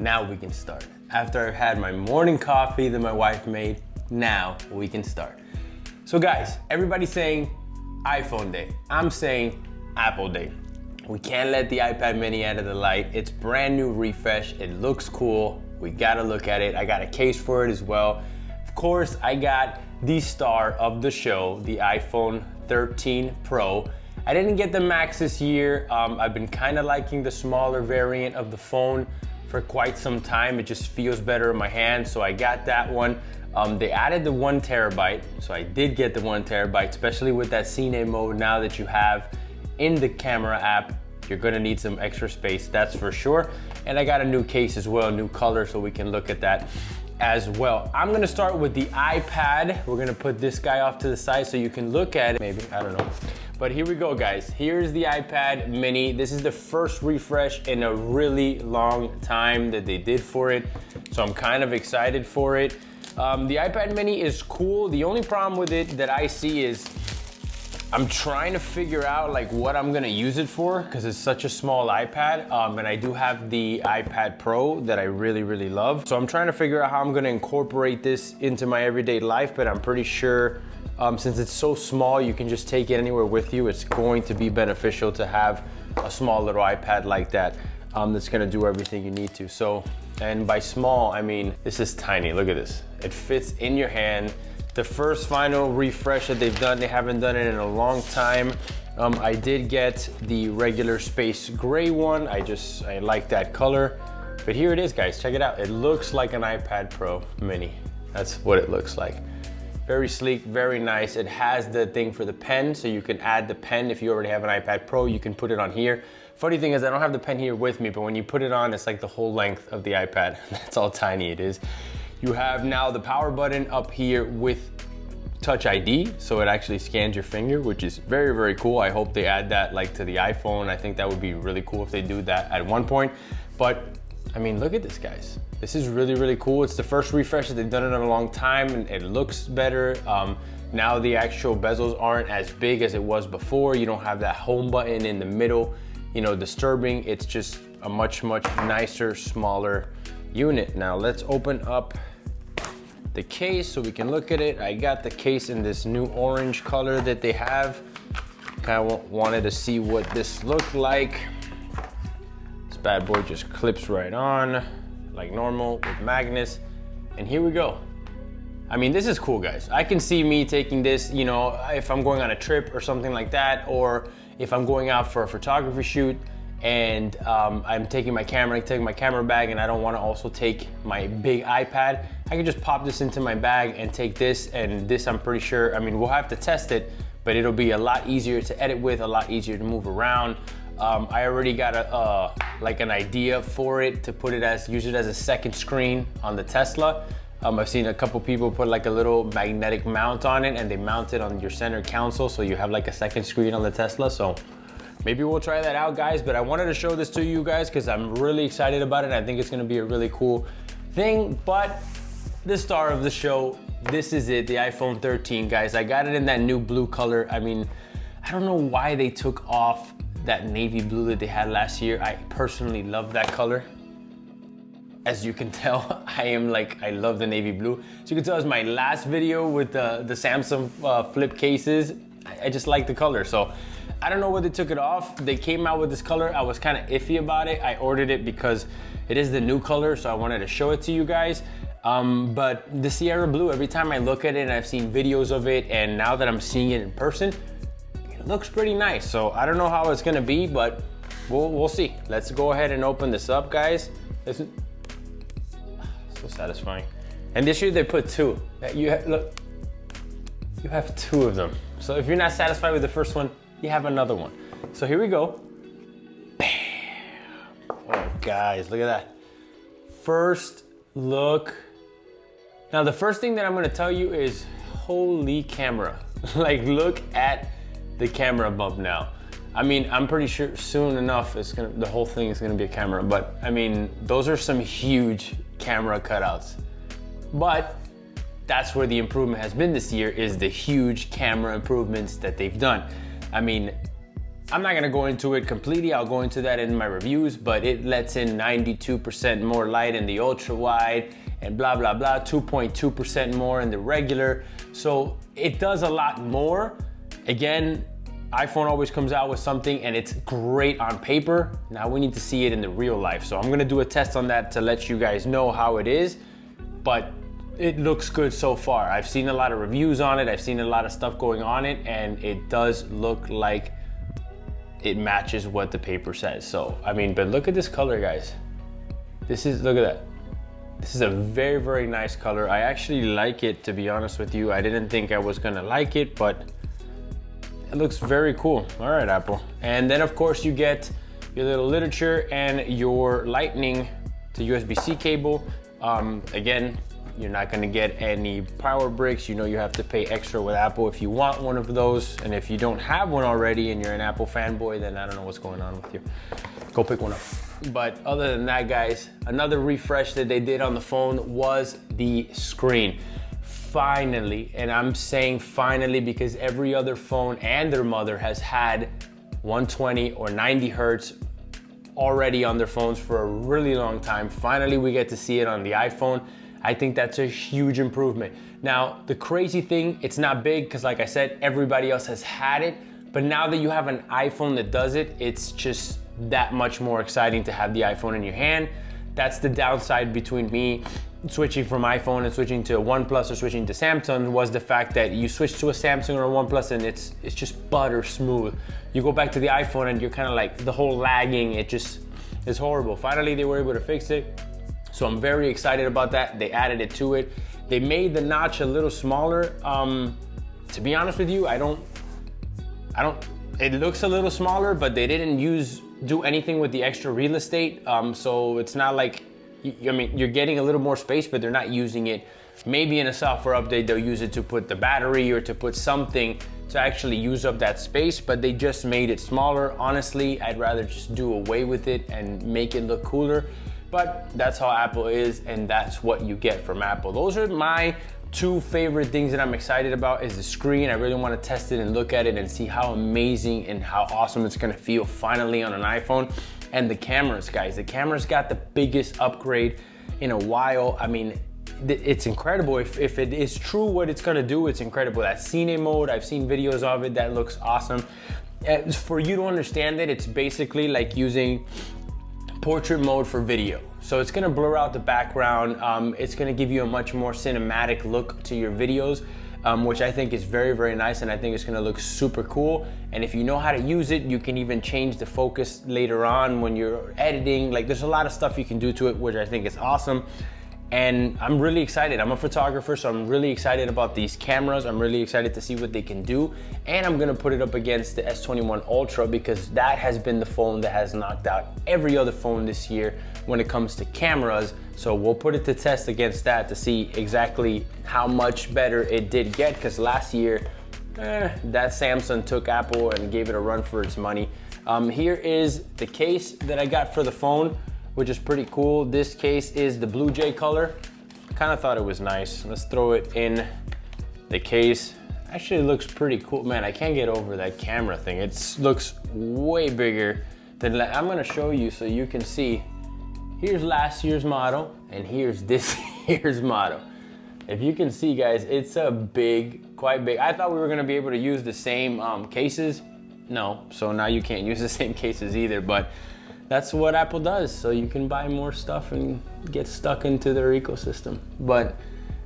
now we can start. After I've had my morning coffee that my wife made, now we can start. So guys, everybody's saying iPhone day. I'm saying Apple day. We can't let the iPad mini out of the light. It's brand new refresh. It looks cool. We gotta look at it. I got a case for it as well. Of course, I got the star of the show, the iPhone 13 Pro. I didn't get the Max this year. I've been kind of liking the smaller variant of the phone for quite some time. It just feels better in my hand, so I got that one. They added the 1 terabyte, so I did get the 1 terabyte, especially with that Cine mode now that you have in the camera app. You're gonna need some extra space, that's for sure. And I got a new case as well, new color, so we can look at that as well. I'm gonna start with the iPad. We're gonna put this guy off to the side so you can look at it, maybe, I don't know. But here we go, guys. Here's the iPad mini. This is the first refresh in a really long time that they did for it, so I'm kind of excited for it. The iPad mini is cool. The only problem with it that I see is I'm trying to figure out like what I'm gonna use it for because it's such a small iPad, and I do have the iPad Pro that I really, really love. So I'm trying to figure out how I'm gonna incorporate this into my everyday life, but I'm pretty sure since it's so small, you can just take it anywhere with you. It's going to be beneficial to have a small little iPad like that that's gonna do everything you need to. So, and by small, I mean, this is tiny, look at this. It fits in your hand. The first final refresh that they've done, they haven't done it in a long time. I did get the regular space gray one. I like that color. But here it is, guys, check it out. It looks like an iPad Pro mini. That's what it looks like. Very sleek, very nice. It has the thing for the pen, so you can add the pen. If you already have an iPad Pro, you can put it on here. Funny thing is I don't have the pen here with me, but when you put it on, it's like the whole length of the iPad. That's how tiny it is. You have now the power button up here with Touch ID, so it actually scans your finger, which is very, very cool. I hope they add that like to the iPhone. I think that would be really cool if they do that at one point. But I mean, look at this, guys. This is really, really cool. It's the first refresh that they've done it in a long time, and it looks better. Now the actual bezels aren't as big as it was before. You don't have that home button in the middle, you know, disturbing. It's just a much, much nicer, smaller unit. Now let's open up the case so we can look at it. I got the case in this new orange color that they have. Kind of wanted to see what this looked like. This bad boy just clips right on like normal with magnets. And here we go. I mean, this is cool, guys. I can see me taking this, you know, if I'm going on a trip or something like that, or if I'm going out for a photography shoot and I'm taking my camera bag, and I don't want to also take my big iPad. I can just pop this into my bag and take this, and this I'm pretty sure, I mean, we'll have to test it, but it'll be a lot easier to edit with, a lot easier to move around. I already got like an idea for it to put it as, use it as a second screen on the Tesla. I've seen a couple people put like a little magnetic mount on it, and they mount it on your center console, so you have like a second screen on the Tesla. So maybe we'll try that out, guys, but I wanted to show this to you guys because I'm really excited about it. I think it's gonna be a really cool thing. But the star of the show, this is it, the iPhone 13, guys. I got it in that new blue color. I mean, I don't know why they took off that navy blue that they had last year. I personally love that color. As you can tell, I love the navy blue. So you can tell it's my last video with the Samsung flip cases. I just like the color. So I don't know where they took it off. They came out with this color. I was kind of iffy about it. I ordered it because it is the new color, so I wanted to show it to you guys. But the Sierra Blue, every time I look at it, and I've seen videos of it, and now that I'm seeing it in person, it looks pretty nice. So I don't know how it's gonna be, but we'll see. Let's go ahead and open this up, guys. So satisfying. And this year they put two. Look, you have two of them. So if you're not satisfied with the first one, you have another one. So here we go. Bam. Oh, guys, look at that. First look. Now the first thing that I'm gonna tell you is, holy camera. Like, look at the camera bump now. I mean, I'm pretty sure soon enough the whole thing is gonna be a camera, but I mean, those are some huge camera cutouts. But that's where the improvement has been this year, is the huge camera improvements that they've done. I mean, I'm not gonna go into it completely. I'll go into that in my reviews, but it lets in 92% more light in the ultra wide and blah, blah, blah, 2.2% more in the regular. So it does a lot more. Again, iPhone always comes out with something and it's great on paper. Now we need to see it in the real life. So I'm gonna do a test on that to let you guys know how it is, but it looks good so far. I've seen a lot of reviews on it. I've seen a lot of stuff going on it, and it does look like it matches what the paper says. So, I mean, but look at this color, guys. Look at that. This is a very, very nice color. I actually like it, to be honest with you. I didn't think I was gonna like it, but it looks very cool. All right, Apple. And then of course you get your little literature and your lightning to USB-C cable. Again, you're not gonna get any power bricks. You know you have to pay extra with Apple if you want one of those. And if you don't have one already and you're an Apple fanboy, then I don't know what's going on with you. Go pick one up. But other than that, guys, another refresh that they did on the phone was the screen. Finally, and I'm saying finally because every other phone and their mother has had 120 or 90 hertz already on their phones for a really long time. Finally, we get to see it on the iPhone. I think that's a huge improvement. Now, the crazy thing, it's not big because like I said, everybody else has had it, but now that you have an iPhone that does it, it's just that much more exciting to have the iPhone in your hand. That's the downside between me switching from iPhone and switching to a OnePlus or switching to Samsung, was the fact that you switch to a Samsung or a OnePlus and it's just butter smooth. You go back to the iPhone and you're kind of like the whole lagging, it just is horrible. Finally, they were able to fix it. So I'm very excited about that. They added it to it. They made the notch a little smaller. To be honest with you, it looks a little smaller, but they didn't do anything with the extra real estate. So it's not like, I mean, you're getting a little more space, but they're not using it. Maybe in a software update, they'll use it to put the battery or to put something to actually use up that space, but they just made it smaller. Honestly, I'd rather just do away with it and make it look cooler. But that's how Apple is, and that's what you get from Apple. Those are my two favorite things that I'm excited about is the screen. I really want to test it and look at it and see how amazing and how awesome it's gonna feel finally on an iPhone. And the cameras, guys. The cameras got the biggest upgrade in a while. I mean, it's incredible. If it is true what it's gonna do, it's incredible. That Cine mode, I've seen videos of it, that looks awesome. For you to understand it, it's basically like using portrait mode for video. So it's gonna blur out the background. It's gonna give you a much more cinematic look to your videos, which I think is very, very nice, and I think it's gonna look super cool. And if you know how to use it, you can even change the focus later on when you're editing. Like, there's a lot of stuff you can do to it, which I think is awesome. And I'm really excited. I'm a photographer, so I'm really excited about these cameras. I'm really excited to see what they can do. And I'm gonna put it up against the S21 Ultra because that has been the phone that has knocked out every other phone this year when it comes to cameras. So we'll put it to test against that to see exactly how much better it did get, because last year, that Samsung took Apple and gave it a run for its money. Here is the case that I got for the phone, which is pretty cool. This case is the Blue Jay color. Kind of thought it was nice. Let's throw it in the case. Actually, it looks pretty cool. Man, I can't get over that camera thing. It looks way bigger than, I'm gonna show you so you can see. Here's last year's model, and here's this year's model. If you can see, guys, it's a quite big. I thought we were gonna be able to use the same cases. No, so now you can't use the same cases either, but that's what Apple does. So you can buy more stuff and get stuck into their ecosystem. But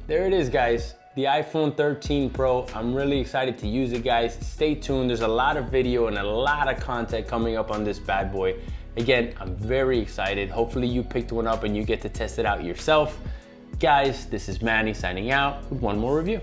there it is, guys. The iPhone 13 Pro. I'm really excited to use it, guys. Stay tuned. There's a lot of video and a lot of content coming up on this bad boy. Again, I'm very excited. Hopefully you picked one up and you get to test it out yourself. Guys, this is Manny signing out with one more review.